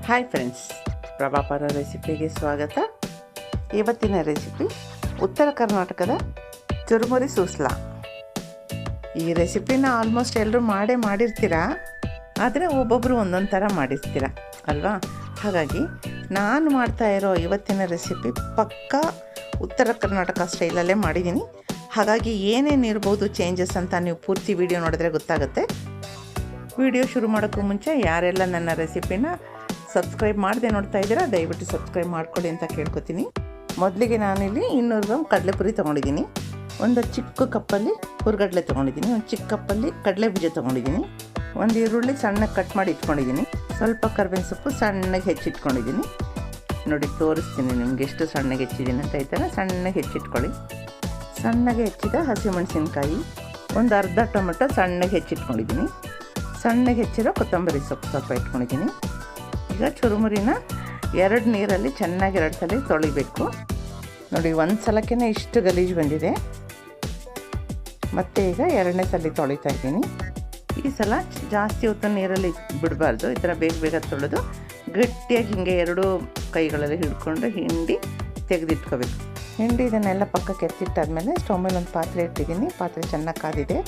Hi friends, ಪ್ರಭಾಪರ ರೆಸಿಪಿಗೆ ಸ್ವಾಗತ. ಇವತ್ತಿನ recipe ಉತ್ತರ ಕರ್ನಾಟಕದ ಚುರುಮುರಿ ಸೂಸ್ಲಾ. ಈ ರೆಸಿಪಿನ ಆಲ್ಮೋಸ್ಟ್ ಎಲ್ಲರೂ ಮಾಡಿರ್ತೀರ, ಆದರೆ ಒಬ್ಬೊಬ್ಬರು ಒಂದೊಂದು ಥರ ಮಾಡಿರ್ತೀರ ಅಲ್ವಾ. ಹಾಗಾಗಿ ನಾನು ಮಾಡ್ತಾ ಇರೋ ಇವತ್ತಿನ ರೆಸಿಪಿ ಪಕ್ಕಾ ಉತ್ತರ ಕರ್ನಾಟಕ ಸ್ಟೈಲಲ್ಲೇ ಮಾಡಿದ್ದೀನಿ. ಹಾಗಾಗಿ ಏನೇನು ಇರ್ಬೋದು ಚೇಂಜಸ್ ಅಂತ ನೀವು ಪೂರ್ತಿ ವಿಡಿಯೋ ನೋಡಿದ್ರೆ ಗೊತ್ತಾಗುತ್ತೆ. ವಿಡಿಯೋ ಶುರು ಮಾಡೋಕ್ಕೂ ಮುಂಚೆ ಯಾರೆಲ್ಲ ನನ್ನ ರೆಸಿಪಿನ ಸಬ್ಸ್ಕ್ರೈಬ್ ಮಾಡದೆ ನೋಡ್ತಾ ಇದ್ದೀರಾ, ದಯವಿಟ್ಟು ಸಬ್ಸ್ಕ್ರೈಬ್ ಮಾಡ್ಕೊಳ್ಳಿ ಅಂತ ಕೇಳ್ಕೊತೀನಿ. ಮೊದಲಿಗೆ ನಾನಿಲ್ಲಿ 200 ಗ್ರಾಮ್ ಕಡಲೆಪುರಿ ತೊಗೊಂಡಿದ್ದೀನಿ. ಒಂದು ಚಿಕ್ಕ ಕಪ್ಪಲ್ಲಿ ಹುರ್ಗಡ್ಲೆ ತೊಗೊಂಡಿದ್ದೀನಿ. ಒಂದು ಚಿಕ್ಕ ಕಪ್ಪಲ್ಲಿ ಕಡಲೆ ಬೀಜ ತೊಗೊಂಡಿದ್ದೀನಿ. ಒಂದು ಈರುಳ್ಳಿ ಸಣ್ಣಗೆ ಕಟ್ ಮಾಡಿ ಇಟ್ಕೊಂಡಿದ್ದೀನಿ. ಸ್ವಲ್ಪ ಕರ್ಬೇವಿನ ಸೊಪ್ಪು ಸಣ್ಣಗೆ ಹೆಚ್ಚಿಟ್ಕೊಂಡಿದ್ದೀನಿ. ನೋಡಿ ತೋರಿಸ್ತೀನಿ ನಿಮ್ಗೆ ಎಷ್ಟು ಸಣ್ಣಗೆ ಹೆಚ್ಚಿದ್ದೀನಿ ಅಂತ. ಈ ಥರ ಸಣ್ಣಗೆ ಹೆಚ್ಚಿಟ್ಕೊಳ್ಳಿ. ಸಣ್ಣಗೆ ಹೆಚ್ಚಿದ ಹಸಿಮೆಣಸಿನ್ಕಾಯಿ, ಒಂದು ಅರ್ಧ ಟೊಮೆಟೊ ಸಣ್ಣಗೆ ಹೆಚ್ಚಿಟ್ಕೊಂಡಿದ್ದೀನಿ. ಸಣ್ಣಗೆ ಹೆಚ್ಚಿರೋ ಕೊತ್ತಂಬರಿ ಸೊಪ್ಪು ಸ್ವಲ್ಪ ಇಟ್ಕೊಂಡಿದ್ದೀನಿ. ಈಗ ಚುರುಮುರಿನ 2 ನೀರಲ್ಲಿ ಚೆನ್ನಾಗಿ 2 ಸಲ ತೊಳಿಬೇಕು. ನೋಡಿ, ಒಂದು ಸಲಕ್ಕೆ ಇಷ್ಟು ಗಲೀಜು ಬಂದಿದೆ. ಮತ್ತು ಈಗ 2ನೇ ಸಲ ತೊಳಿತಾ ಇದ್ದೀನಿ. ಈ ಸಲ ಜಾಸ್ತಿ ಹೊತ್ತು ನೀರಲ್ಲಿ ಬಿಡಬಾರ್ದು. ಈ ಥರ ಬೇಗ ಬೇಗ ತೊಳೆದು ಗಟ್ಟಿಯಾಗಿ ಹಿಂಗೆ 2 ಕೈಗಳಲ್ಲಿ ಹಿಡ್ಕೊಂಡು ಹಿಂಡಿ ತೆಗೆದಿಟ್ಕೋಬೇಕು. ಹಿಂಡಿ ಇದನ್ನೆಲ್ಲ ಪಕ್ಕಕ್ಕೆ ಎತ್ತಿಟ್ಟಾದ್ಮೇಲೆ ಸ್ಟವ್ ಮೇಲೆ ಒಂದು ಪಾತ್ರೆ ಇಟ್ಟಿದ್ದೀನಿ. ಪಾತ್ರೆ ಚೆನ್ನಾಗಿ ಕಾದಿದೆ.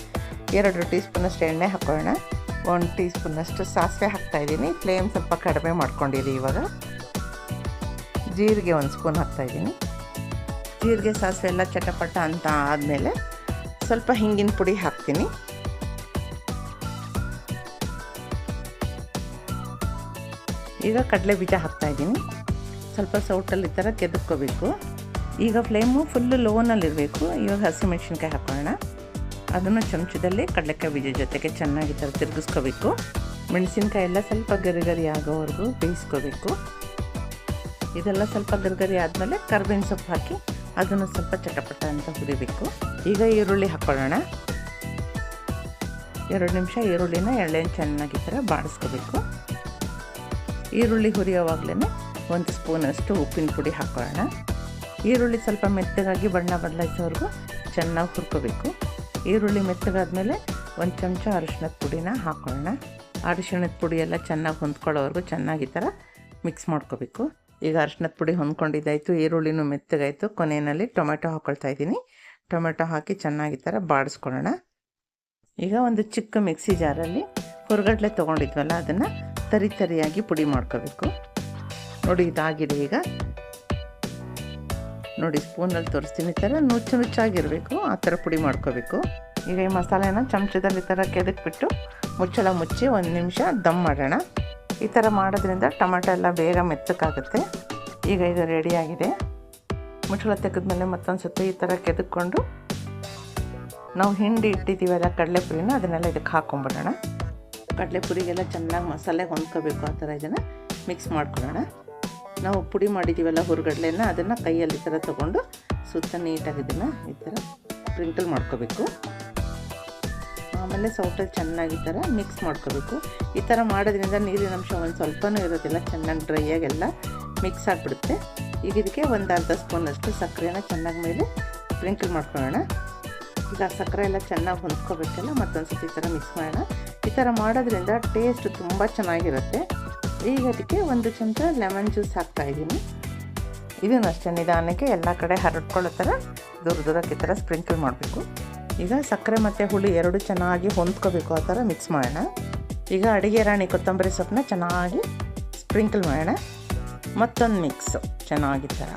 2 ಟೀ ಸ್ಪೂನಷ್ಟು ಎಣ್ಣೆ ಹಾಕೋಣ. 1 ಟೀ ಸ್ಪೂನಷ್ಟು ಸಾಸಿವೆ ಹಾಕ್ತಾಯಿದ್ದೀನಿ. ಫ್ಲೇಮ್ ಸ್ವಲ್ಪ ಕಡಿಮೆ ಮಾಡ್ಕೊಂಡಿರಿ. ಇವಾಗ ಜೀರಿಗೆ 1 ಸ್ಪೂನ್ ಹಾಕ್ತಾಯಿದ್ದೀನಿ. ಜೀರಿಗೆ ಸಾಸಿವೆ ಎಲ್ಲ ಚಟಪಟ ಅಂತ ಆದಮೇಲೆ ಸ್ವಲ್ಪ ಹಿಂಗಿನ ಪುಡಿ ಹಾಕ್ತೀನಿ. ಈಗ ಕಡಲೆ ಬೀಜ ಹಾಕ್ತಾಯಿದ್ದೀನಿ. ಸ್ವಲ್ಪ ಸೌಟಲ್ಲಿ ಈ ಥರ ಕೆದಕ್ಕೋಬೇಕು. ಈಗ ಫ್ಲೇಮು ಫುಲ್ಲು ಲೋನಲ್ಲಿರಬೇಕು. ಇವಾಗ ಹಸಿಮೆಣ್ಸಿನ್ಕಾಯಿ ಹಾಕೋಣ. ಅದನ್ನು ಚಮಚದಲ್ಲಿ ಕಡಲೆಕಾಯಿ ಬೀಜ ಜೊತೆಗೆ ಚೆನ್ನಾಗಿ ಈ ಥರ ತಿರುಗಿಸ್ಕೋಬೇಕು. ಮೆಣಸಿನ್ಕಾಯಿ ಎಲ್ಲ ಸ್ವಲ್ಪ ಗರಿ ಆಗೋವರೆಗೂ ಬೇಯಿಸ್ಕೋಬೇಕು. ಇದೆಲ್ಲ ಸ್ವಲ್ಪ ಗರಿ ಆದಮೇಲೆ ಕರ್ಬೇವಿನ ಸೊಪ್ಪು ಹಾಕಿ ಅದನ್ನು ಸ್ವಲ್ಪ ಚಟಪಟ ಅಂತ ಹುರಿಬೇಕು. ಈಗ ಈರುಳ್ಳಿ ಹಾಕ್ಕೊಳ್ಳೋಣ. 2 ನಿಮಿಷ ಈರುಳ್ಳಿನ ಎಣ್ಣೆನ ಚೆನ್ನಾಗಿ ಈ ಥರ ಬಾಡಿಸ್ಕೋಬೇಕು. ಈರುಳ್ಳಿ ಹುರಿಯೋವಾಗಲೇ 1 ಸ್ಪೂನಷ್ಟು ಉಪ್ಪಿನ ಪುಡಿ ಹಾಕ್ಕೊಳ್ಳೋಣ. ಈರುಳ್ಳಿ ಸ್ವಲ್ಪ ಮೆತ್ತಗಾಗಿ ಬಣ್ಣ ಬದಲಾಯಿಸೋವರೆಗೂ ಚೆನ್ನಾಗಿ ಹುರ್ಕೋಬೇಕು. ಈರುಳ್ಳಿ ಮೆತ್ತಗಾದ್ಮೇಲೆ 1 ಚಮಚ ಅರಿಶಿಣದ ಪುಡಿನ ಹಾಕ್ಕೊಳ್ಳೋಣ. ಅರಿಶಿಣದ ಪುಡಿ ಎಲ್ಲ ಚೆನ್ನಾಗಿ ಹೊಂದ್ಕೊಳ್ಳೋವರೆಗೂ ಚೆನ್ನಾಗಿ ಈ ಥರ ಮಿಕ್ಸ್ ಮಾಡ್ಕೋಬೇಕು. ಈಗ ಅರಿಶಿಣದ ಪುಡಿ ಹೊಂದ್ಕೊಂಡಿದ್ದಾಯಿತು, ಈರುಳ್ಳಿನೂ ಮೆತ್ತಗಾಯಿತು. ಕೊನೆಯಲ್ಲಿ ಟೊಮೆಟೊ ಹಾಕ್ಕೊಳ್ತಾ ಇದ್ದೀನಿ. ಟೊಮೆಟೊ ಹಾಕಿ ಚೆನ್ನಾಗಿ ಈ ಥರ ಬಾಡಿಸ್ಕೊಳ್ಳೋಣ. ಈಗ ಒಂದು ಚಿಕ್ಕ ಮಿಕ್ಸಿ ಜಾರಲ್ಲಿ ಹುರ್ಗಡ್ಲೆ ತೊಗೊಂಡಿದ್ವಲ್ಲ ಅದನ್ನು ತರಿಯಾಗಿ ಪುಡಿ ಮಾಡ್ಕೋಬೇಕು. ನೋಡಿ, ಇದಾಗಿದೆ. ಈಗ ನೋಡಿ, ಸ್ಪೂನಲ್ಲಿ ತೋರಿಸ್ತೀನಿ. ಈ ಥರ ನುಚ್ಚಾಗಿರಬೇಕು, ಆ ಥರ ಪುಡಿ ಮಾಡ್ಕೋಬೇಕು. ಈಗ ಈ ಮಸಾಲೆನ ಚಮಚದಲ್ಲಿ ಈ ಥರ ಕೆದಕ್ಬಿಟ್ಟು ಮುಚ್ಚಳ ಮುಚ್ಚಿ 1 ನಿಮಿಷ ದಮ್ ಮಾಡೋಣ. ಈ ಥರ ಮಾಡೋದ್ರಿಂದ ಟೊಮೆಟೊ ಎಲ್ಲ ಬೇಗ ಮೆತ್ತಕ್ಕಾಗುತ್ತೆ. ಈಗ ಇದು ರೆಡಿಯಾಗಿದೆ. ಮುಚ್ಚಳ ತೆಗೆದ್ಮೇಲೆ ಮತ್ತೊಂದು ಸತಿ ಈ ಥರ ಕೆದಕ್ಕೊಂಡು ನಾವು ಹಿಂಡಿ ಇಟ್ಟಿದ್ದೀವಲ್ಲ ಕಡಲೆಪುರಿನ, ಅದನ್ನೆಲ್ಲ ಇದಕ್ಕೆ ಹಾಕ್ಕೊಂಬಿಡೋಣ. ಕಡಲೆಪುರಿಗೆಲ್ಲ ಚೆನ್ನಾಗಿ ಮಸಾಲೆ ಹೊಂದ್ಕೋಬೇಕು. ಆ ಥರ ಇದನ್ನು ಮಿಕ್ಸ್ ಮಾಡ್ಕೊಳ್ಳೋಣ. ನಾವು ಪುಡಿ ಮಾಡಿದ್ದೀವಲ್ಲ ಹುರ್ಗಡ್ಲೆನ, ಅದನ್ನು ಕೈಯಲ್ಲಿ ಈ ಥರ ತೊಗೊಂಡು ಸುತ್ತ ನೀಟಾಗಿ ಇದನ್ನು ಈ ಥರ ಸ್ಪ್ರಿಂಕಲ್ ಮಾಡ್ಕೋಬೇಕು. ಆಮೇಲೆ ಸೌಟಲ್ಲಿ ಚೆನ್ನಾಗಿ ಈ ಥರ ಮಿಕ್ಸ್ ಮಾಡ್ಕೋಬೇಕು. ಈ ಥರ ಮಾಡೋದ್ರಿಂದ ನೀರಿನ ಅಂಶ ಒಂದು ಸ್ವಲ್ಪನೂ ಇರೋದಿಲ್ಲ, ಚೆನ್ನಾಗಿ ಡ್ರೈಯಾಗೆಲ್ಲ ಮಿಕ್ಸ್ ಆಗಿಬಿಡುತ್ತೆ. ಈಗ ಇದಕ್ಕೆ 1 ಅರ್ಧ ಸ್ಪೂನಷ್ಟು ಸಕ್ಕರೆನ ಚೆನ್ನಾಗಿ ಮೇಲೆ ಸ್ಪ್ರಿಂಕಲ್ ಮಾಡ್ಕೊಳ್ಳೋಣ. ಈಗ ಸಕ್ಕರೆ ಎಲ್ಲ ಚೆನ್ನಾಗಿ ಹೊಂದ್ಕೋಬೇಕಲ್ಲ, ಮತ್ತೊಂದು ಸತಿ ಈ ಥರ ಮಿಕ್ಸ್ ಮಾಡೋಣ. ಈ ಥರ ಮಾಡೋದ್ರಿಂದ ಟೇಸ್ಟ್ ತುಂಬ ಚೆನ್ನಾಗಿರುತ್ತೆ. ಈಗ ಅದಕ್ಕೆ 1 ಚಮಚ ಲೆಮನ್ ಜ್ಯೂಸ್ ಹಾಕ್ತಾಯಿದ್ದೀನಿ. ಇದನ್ನು ಅಷ್ಟೇ ನಿಧಾನಕ್ಕೆ ಎಲ್ಲ ಕಡೆ ಹರಡ್ಕೊಳ್ಳೋ ಥರ ದೂರಕ್ಕೆ ಈ ಥರ ಸ್ಪ್ರಿಂಕಲ್ ಮಾಡಬೇಕು. ಈಗ ಸಕ್ಕರೆ ಮತ್ತು ಹುಳಿ 2 ಚೆನ್ನಾಗಿ ಹೊಂದ್ಕೋಬೇಕು. ಆ ಥರ ಮಿಕ್ಸ್ ಮಾಡೋಣ. ಈಗ ಅಡುಗೆ ರಾಣಿ ಕೊತ್ತಂಬರಿ ಸೊಪ್ಪನ್ನ ಚೆನ್ನಾಗಿ ಸ್ಪ್ರಿಂಕಲ್ ಮಾಡೋಣ. ಮತ್ತೊಂದು ಮಿಕ್ಸು ಚೆನ್ನಾಗಿ ಥರ.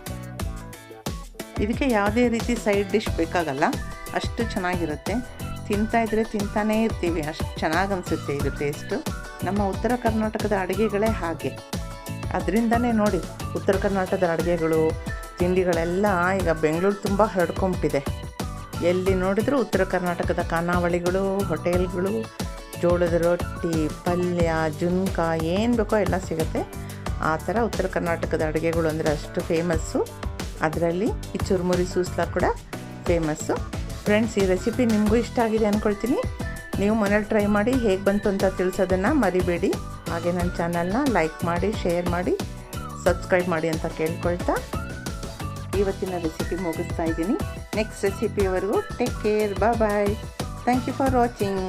ಇದಕ್ಕೆ ಯಾವುದೇ ರೀತಿ ಸೈಡ್ ಡಿಶ್ ಬೇಕಾಗಲ್ಲ, ಅಷ್ಟು ಚೆನ್ನಾಗಿರುತ್ತೆ. ತಿಂತಾಯಿದ್ರೆ ತಿಂತಾನೇ ಇರ್ತೀವಿ, ಅಷ್ಟು ಚೆನ್ನಾಗಿ ಅನಿಸುತ್ತೆ ಇದು ಟೇಸ್ಟು. ನಮ್ಮ ಉತ್ತರ ಕರ್ನಾಟಕದ ಅಡುಗೆಗಳೇ ಹಾಗೆ. ಅದರಿಂದನೇ ನೋಡಿ, ಉತ್ತರ ಕರ್ನಾಟಕದ ಅಡುಗೆಗಳು ತಿಂಡಿಗಳೆಲ್ಲ ಈಗ ಬೆಂಗಳೂರು ತುಂಬ ಹರಡ್ಕೊಂಬಿಟ್ಟಿದೆ. ಎಲ್ಲಿ ನೋಡಿದರೂ ಉತ್ತರ ಕರ್ನಾಟಕದ ಖಾನಾವಳಿಗಳು, ಹೋಟೆಲ್ಗಳು, ಜೋಳದ ರೊಟ್ಟಿ, ಪಲ್ಯ, ಜುನ್ಕ ಏನು ಬೇಕೋ ಎಲ್ಲ ಸಿಗುತ್ತೆ. ಆ ಥರ ಉತ್ತರ ಕರ್ನಾಟಕದ ಅಡುಗೆಗಳು ಅಂದರೆ ಅಷ್ಟು ಫೇಮಸ್ಸು. ಅದರಲ್ಲಿ ಈ ಚುರುಮುರಿ ಸೂಸ್ಲಾ ಕೂಡ ಫೇಮಸ್ಸು. ಫ್ರೆಂಡ್ಸ್, ಈ ರೆಸಿಪಿ ನಿಮಗೂ ಇಷ್ಟ ಆಗಿದೆ ಅಂದ್ಕೊಳ್ತೀನಿ. ನೀವು ಮನೇಲಿ ಟ್ರೈ ಮಾಡಿ ಹೇಗೆ ಬಂತು ಅಂತ ತಿಳಿಸೋದನ್ನು ಮರಿಬೇಡಿ. ಹಾಗೆ ನನ್ನ ಚಾನಲ್ನ ಲೈಕ್ ಮಾಡಿ, ಶೇರ್ ಮಾಡಿ, ಸಬ್ಸ್ಕ್ರೈಬ್ ಮಾಡಿ ಅಂತ ಕೇಳ್ಕೊಳ್ತಾ ಇವತ್ತಿನ ರೆಸಿಪಿ ಮುಗಿಸ್ತಾ ಇದ್ದೀನಿ. ನೆಕ್ಸ್ಟ್ ರೆಸಿಪಿಯವರೆಗೂ take care, bye. Thank you for watching.